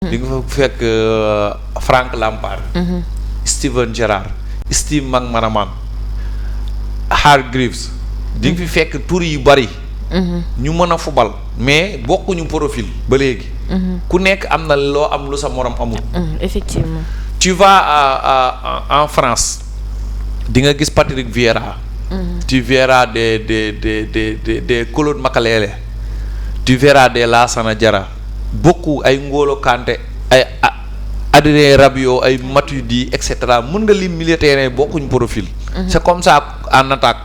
di nga fa fekk Frank Lampard. Steven Gerrard. Steve McManaman. Hargreaves. di nga fi fekk tur yu bari. ñu mën a fubal mais bokkuñu profil ba léegi. ku nekk am na loo am lu sa morom amul. Effectivement. Tu vas en France di nga gis Patrick Vieira. Tu verras des Claude Makelele. Tu verras des Lassana Diarra. beaucoup ay N'Golo Kanté ay Adrien Rabiot ay Matuidi et cetera mën nga lim milieu terrain bokkuñ profil. C'est comme ça en attaque.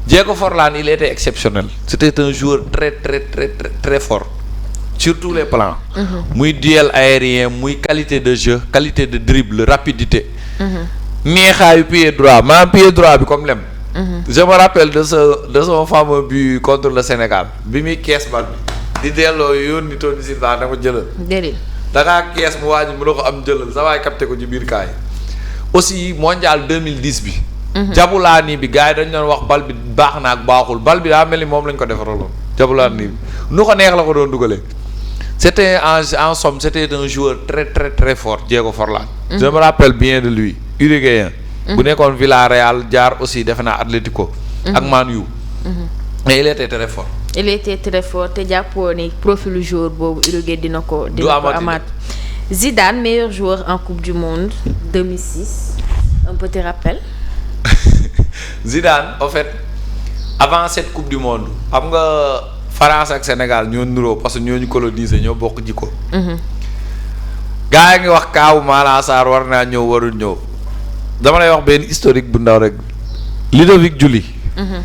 Diego Forlán il était exceptionnel. C'était un joueur très très très très très fort sur tous les plans. muy duel aérien muy qualité de jeu qualité de dribble rapidité. neexaayu pied droit maanaam pied droit bi comme lem. Je me rappelle de son fameux but contre le Sénégal bi muy kees bal bi di delloo yónni Tony Silva da ko jëlal. déedéet. da ngaa kees mu wàññi mu ne ko am jëlal sa waay capté ko ci biir kaay. aussi mondial 2010 bi. Jabulaani bi gars yi dañu doon wax bal bi baax na ak baaxul bal bi daa mel ni moom lañ ko defaraloon Jabulaani bi nu ko neex la ko doon dugalee. C'était en somme c'était un joueur très très très fort Diego Forlán. Je me rappelle bien de lui uruguayen. bu nekkoon Villarreal jaar aussi defe naa Atlético. ak Man U. mais il était très fort. il était très fort te jàppoo ni profilu joueur boobu Uruguay dina ko amaat. Zidane meilleur joueur en Coupe du Monde 2006 un petit rappel. Zidane en fait avant cette Coupe du Monde xam nga France ak Sénégal ñoo nuroo parce que ñoo ñu colonisé ñoo bokk jikko. gaa yi ngi wax kaawu Malang Sarr war naa ñëw warul ñëw dama lay wax benn historique bu ndaw rek Ludovic Diouli.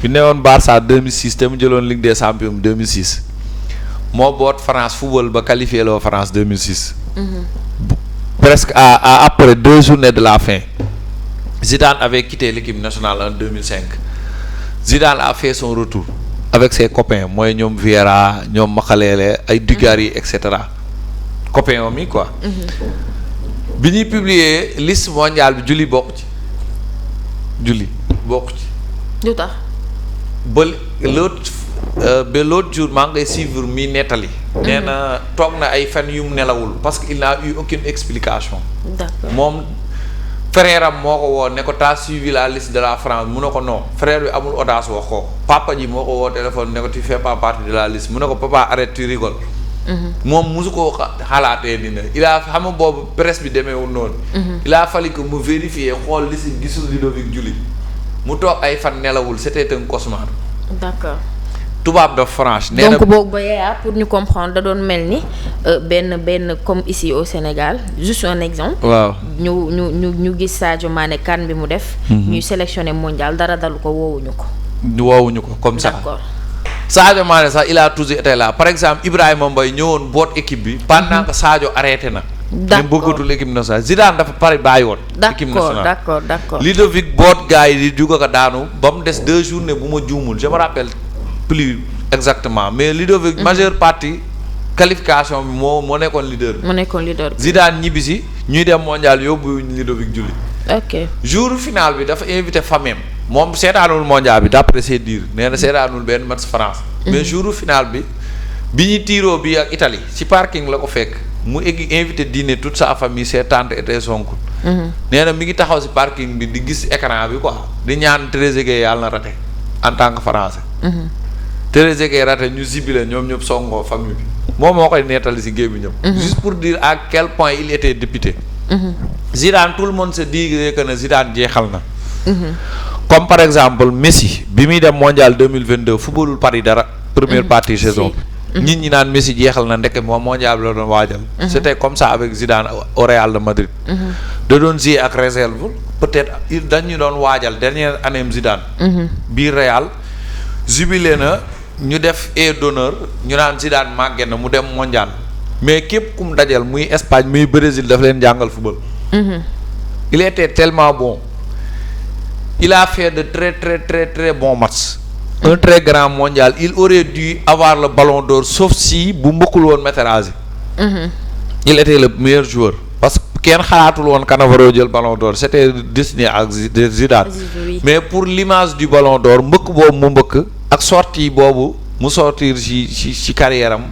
fi newoon Barça 2006 te mu jëloon Ligue des Champions 2006 moo boot France football ba qualifié loo France 2006. presque à après 2 journées de la fin. Zidane avait quitté l'équipe nationale en 2005. Zidane a fait son retour avec ses copains mooy ñoom Vieira ñoom Makelele ay Dugarry et cetera copains am yi quoi. bi ñuy publier liste mondiale bi Diouli bokk ci. Diouli bokk ci. lu tax. ba l'autre jour maa ngi koy suivre mi nettali. nee na toog na ay fan yu mu nelawul parce que il n'a eu aucune explication. D'accord. moom frère am moo ko woo ne ko t'as suivi la liste de la France mu ne ko non frère bi amul audace wax ko papa ji moo ko woo téléphone ne ko tu fais pas partie de la liste mu ne ko papa arrête tu rigoles. moom musu koo xalaatee dina il a xam nga boobu presse bi demeewul noonu. il a fallu que mu vérifier xool liste bi gisul Ludovic Diouli mu toog ay fan nelawul c'était un cauchemar. D'accord. tubaab de France. nee na donc boobu ba yaa pour ñu comprendre da doon mel ni benn comme ici au Sénégal juste un exemple. waaw ñu gis Sadio Mané kan bi mu def. ñuy sélectionné mondial dara dalu ko woowuñu ko. woowuñu ko comme ça. D'accord. Sadio Mané sax il a toujours été là par exemple Ibrahima Mbaye ñëwoon boot équipe bi. pendant que Sadio arrêté na. D'accord mais bëggatul équipe nationale Zidane dafa pare bàyyi woon. équipe nationale d'accord. Ludovic boot gars yi di dugg ko daanu ba mu des 2 journées bu ma juumul je me rappelle plus exactement mais Ludovic majeure partie qualification bi moo nekkoon leader bi. mu nekkoon leader bi. Zidane ñibbisi ñuy dem mondial yóbbu Ludovic Diouli. ok jour final bi dafa invité famille moom seetaanul mondial bi d'après ses dires nee na seetaanul benn match France. mais jour final bi ñu tiiroo bi ak Italie ci parking la ko fekk mu invité dîner toute sa famille ses tantes et ses oncles. nee na mi ngi taxaw ci parking bi di gis écran bi quoi di ñaan Trezeguet yàlla na raté en tant que français. Trezeguet raté ñu zibile ñoom ñëpp songoo famille bi moom moo koy nettali ci gémmiñam. juste pour dire à quel point il était député. Zidane tout le monde se dit que ne Zidane jeexal na. comme par exemple Messi bi muy dem mondial 2022 footballul Paris dara. première partie saison bi. nit ñi naan Messi jeexal na ndeke moom mondial bi la doon waajal. c'était comme ça avec Zidane au Real de Madrid. da doon jouer ak réserve peut-être dañu doon waajal dernière année Zidane. biir Real jubilé na. ñu def air d'honneur ñu naan Zidane màgget na mu dem mondial mais képp ku mu dajal muy Espagne muy Brésil daf leen jàngal football. il était tellement bon il a fait de très très très très bons matchs. un très grand mondial il aurait dû avoir le ballon d'or sauf si bu mbokkul woon Materazzi. il était le meilleur joueur parce que kenn xalaatul woon Cannavaro jël ballon d'or c'était destiné ak Zidane. mais pour l'image du ballon d'or mbëkk boobu mu mbëkk. ak sortie boobu mu sortir ci carrière am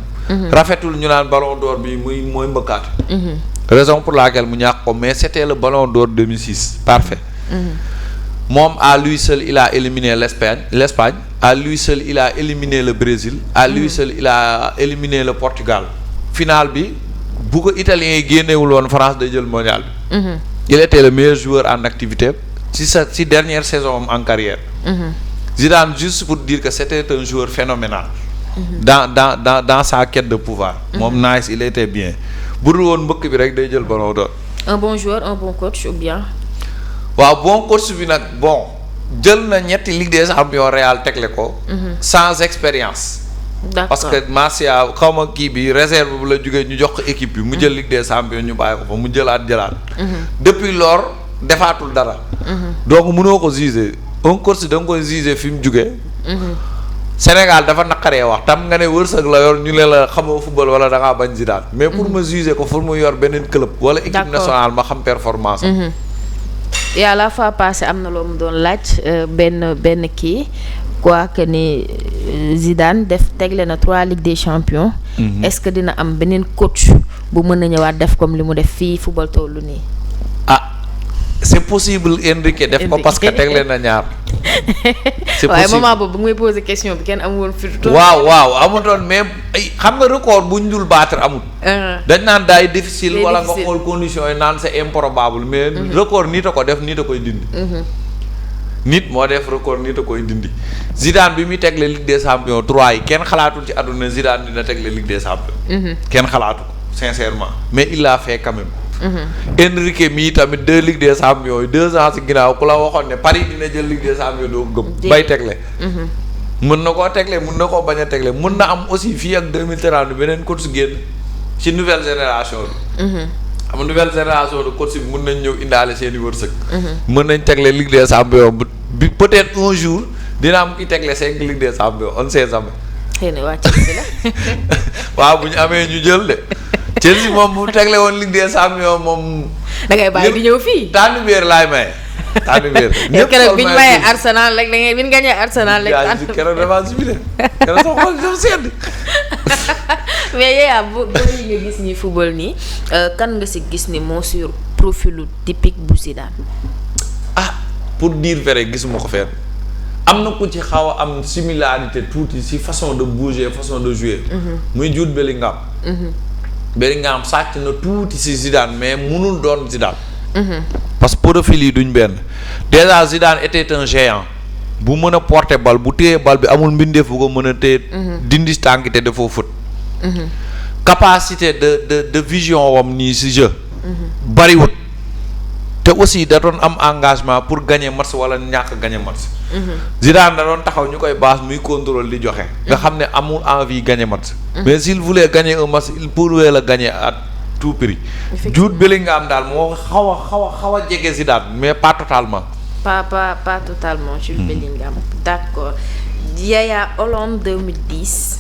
rafetul ñu naan ballon d'or bi mooy mbëkkaat. raison pour laquelle mu ñàkk ko mais c'était le ballon d'or 2006 parfait. moom à lui seul il a éliminé l'Espagne à lui seul il a éliminé le Brésil à lui seul il a éliminé le Portugal. final bi bu ko italien yi génnewul woon France day jël mondial bi. il était le meilleur joueur en activité ci dernière saison en carrière. Zidane juste pour dire que c'était un joueur phénoménal. dans sa quête de pouvoir. moom nice il était bien bu dul woon mbëkk bi rek day jël ballon d'or. un bon joueur un bon coach ou bien. waaw bon coach bi nag bon jël na ñetti Ligue des Champions Real tegle ko. sans expérience. d'accord parce que Masia xaw ma kii bi réserve bu la jógee ñu jox ko équipe bi mu jël Ligue des Champions ñu bàyyi ko fa mu jëlaat. depuis lors defaatul dara. donc mënoo ko juger un coach da nga koy juger fi mu jógee. Sénégal dafa naqaree wax tam nga ne wërsëg la yor ñu ne la xamoo football wala da ngaa bañ Zidane. mais pour ma juger ko pour mu yor beneen club. wala équipe nationale ma xam performance am. et à la fois passée am na loo mu doon laaj benn kii quoi que ni Zidane tegle na 3 Ligue des Champions. est-ce que dina am beneen coach bu mën a ñëwaat def comme li mu def fii football tollu nii. c'est possible Enrique def ko parce que tegle na ñaar. c'est possible waaye moment boobu bu may poser question bi kenn amul woon fi. waaw amutoon mais xam nga record bu ñu dul battre amul. dañ naan daay difficile wala nga xool conditions yi naan c'est improbable mais. record nit a ko def nit a koy dindi. nit moo def record nit a koy dindi. Zidane bi muy tegle Ligue des Champions 3 yi kenn xalaatul ci àdduna Zidane dina tegle Ligue des Champions. kenn xalaatu ko sincèrement mais il l'a fait quand même. Enrique mii tamit 2 Ligue des Champions yi 2 ans ci ginnaaw ku la waxoon ne Paris dina jël Ligue des Champions doo ko gëm. bay tegle. mën na koo tegle mën na koo bañ a tegle mën na am aussi fii ak 2030 beneen coach génn ci nouvelle génération bi. xam nouvelle génération de coach bi mën nañ ñëw indaale seen i wërsëg. mën nañ tegle Ligue des Champions bi peut-être un jour dina am ki tegle 5 Ligue des Champions on sait jamais. xëy na waa Chelsea la. waaw bu ñu amee ñu jël de. Chelsea moom bu tegle woon Ligue des Champions moom. da ngay bàyyi di ñëw fii. tànn biir laay maye. tànn biir. ñëpp keroog bi ñu mayee Arsenal rek da ngeen bi ñu gagné Arsenal rek. yaa ngi keroog dafa jubilé keroog sax xool dafa sedd. mais yaa boo yi nga gis ni football nii kan nga si gis ni moo sur profilu typique bu Zidane. pour dire vrai gisuma ko fenn am na ku ci xaw a am similarité tuuti si façon de bouger façon de jouer. muy Jude Bellingham. Bellingham sàcc na tuuti si Zidane mais munul doon Zidane. parce que profil yi duñ benn déjà Zidane était un géant bu mën a porter bal bu téye bal bi amul mbindeef bu ko mën a téye. dindi tànk te dafoo fët. capacité de vision wam nii si jeu. bariwut te aussi da doon am engagement pour gagner match wala ñàkk gagner match. Zidane da doon taxaw ñu koy baas muy contrôle di joxe. nga xam ne amul envie gagner match. mais s'il voulait gagner un match il pourrait le gagner à tout prix. Jude Bellingham daal moo xaw a jege Zidane mais pas totalement. pas totalement Jude Bellingham d'accord Yaya Hollande 2010